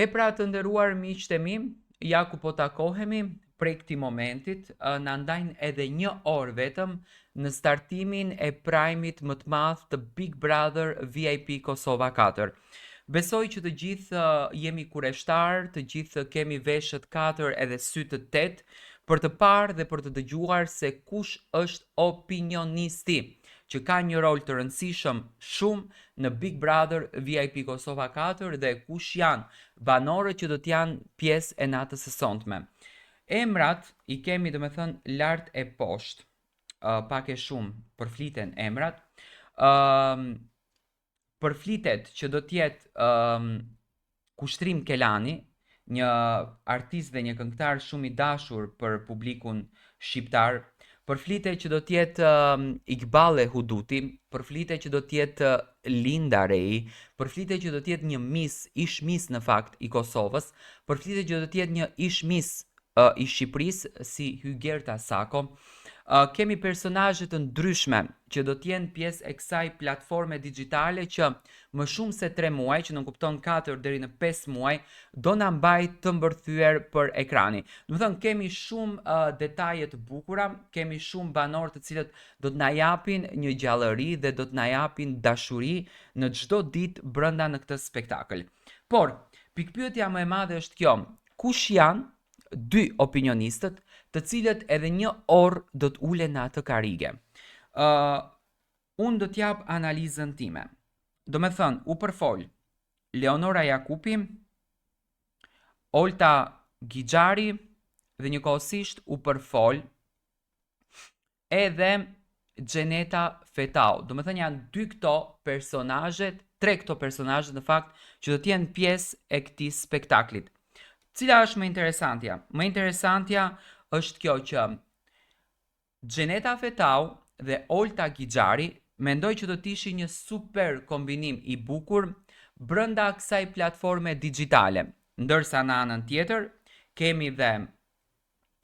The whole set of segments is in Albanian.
E pra të nderuar miqtë e mi, ja ku po takohemi prej këtij momentit, na ndajnë edhe 1 orë vetëm në startimin e prajmit më të madh të Big Brother VIP Kosova 4. Besoj që të gjithë jemi kureshtar, të gjithë kemi veshët 4 edhe sy të 8 për të parë dhe për të dëgjuar se kush është opinionisti që ka një rol të rëndësishëm shumë në Big Brother VIP Kosova 4 dhe kush janë banorët që do të janë pjesë e natës së sotme. Emrat i kemi domethënë lart e poshtë, pak e shumë përfliten emrat. Përflitet që do të jetë Kushtrim Kelani, një artist dhe një këngëtar shumë i dashur për publikun shqiptar. Përflitet që do të jetë Iqballe Huduti, përflitet që do të jetë Linda Rei, përflitet që do të jetë një ish mis në fakt i Kosovës, përflitet që do të jetë një ish mis i Shqipërisë si Hygerta Sako. Kemi personazhe të ndryshme që do të jenë pjesë e kësaj platforme digjitale që më shumë se 3 muaj, që nuk kupton 4 deri në 5 muaj, do na mbajë të mbërthyer për ekrani. Do të thënë kemi shumë detaje të bukura, kemi shumë banorë të cilët do të na japin një gjallëri dhe do të na japin dashuri në çdo ditë brenda në këtë spektakël. Por, pikpyetja më e madhe është kjo: kush janë 2 opinionistët të cilët edhe 1 orë do të ulen në atë karige? Unë do t'jap analizën time. Do me thënë, u përfol Leonora Jakupi, Olta Gixhari dhe njëkohësisht u përfol edhe Xheneta Fetau. Do me thënë janë 2 këto personazhet, 3 këto personazhet në fakt që do t'jenë pjesë e këtij spektaklit. Cila është më interesantja? Më interesantja është kjo që Xheneta Fetau dhe Olta Gixhari mendoj që do të ishin një super kombinim i bukur brenda kësaj platforme digjitale. Ndërsa në anën tjetër kemi dhe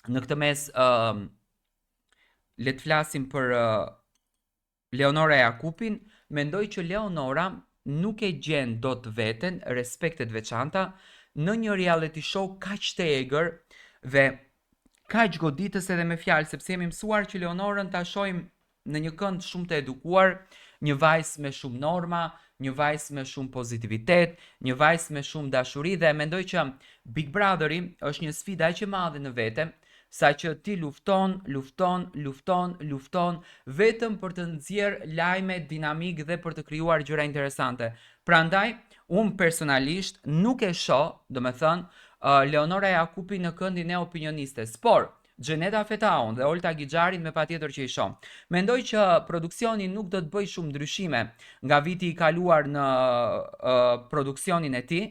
në këtë mes le të flasim për Leonora Jakupin. Mendoj që Leonora nuk e gjen dot veten, respektet veçanta, në një reality show kaq të egër dhe kaq goditës edhe me fjalë, sepse jemi mësuar që Leonorën ta shohim në një kënd shumë të edukuar, një vajzë me shumë norma, një vajzë me shumë pozitivitet, një vajzë me shumë dashuri, dhe mendoj që Big Brotheri është një sfidë aq e madhe në vete, sa që ti lufton vetëm për të nxjerrë lajme dinamik dhe për të krijuar gjëra interesante. Prandaj, unë personalisht nuk e shoh, Leonora Jakupi në këndin e opinionistes, por Xheneta Fetaun dhe Olta Gixharin me patjetër që i shoh. Mendoj që produksioni nuk do të bëj shumë ndryshime nga viti i kaluar në produksionin e tij.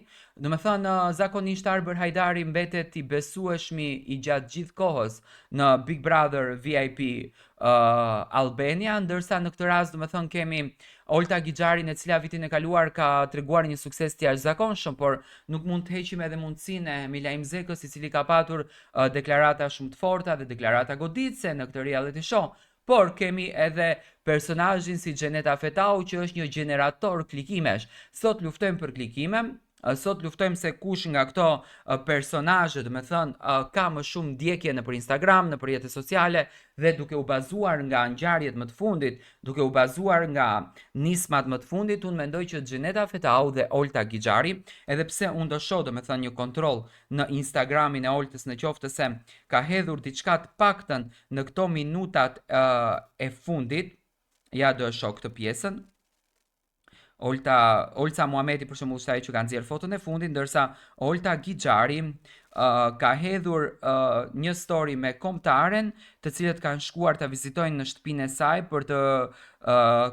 Zakonisht Arber Hajdari mbetet i besueshmi i gjatë gjithë kohës në Big Brother VIP Albania, ndërsa në këtë rast kemi Olta Gixharin, e cila vitin e kaluar ka treguar një sukses të jashtëzakonshëm, por nuk mund të heqim edhe mundësinë e Milaim Zekës, i cili ka patur deklarata shumë të forta dhe deklarata goditëse në këtë reality show. Por kemi edhe personazhin si Xheneta Fetau, që është një gjenerator klikimesh. Sot luftojmë për klikime, sot luftojmë se kush nga këto personazhe, ka më shumë ndjekje nëpër Instagram, nëpër rrjetet sociale, dhe duke u bazuar nga ngjarjet më të fundit, duke u bazuar nga nismat më të fundit, unë mendoj që Xheneta Fetau dhe Olta Gixhari, edhe pse unë do shoh një kontroll në Instagramin e Oltës, në qoftë se ka hedhur diçka të paktën në këto minutat e fundit, ja do e shoh këtë pjesën. Olca Muhameti për shembull është ajo që ka nxjerr foton e fundit, ndërsa Olta Gixhari ka hedhur një story me kombëtaren, të cilët kanë shkuar ta vizitojnë në shtëpinë e saj për të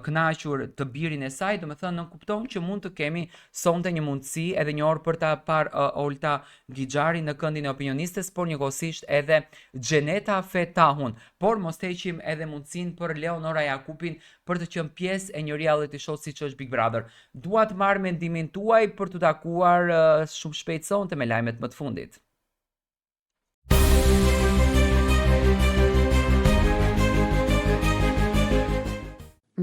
kënaqur të birin e saj. Ne kupton që mund të kemi sonte një mundësi edhe një orë për ta parë Olta Gixhari në këndin e opinionistes, por njëkohësisht edhe Xheneta Fetaun. Por mos heqim edhe mundësinë për Leonora Jakupin për të qenë pjesë e një reality show siç është Big Brother. Dua të marr mendimin tuaj për të takuar shumë shpejt sonte me lajmet më të fundit.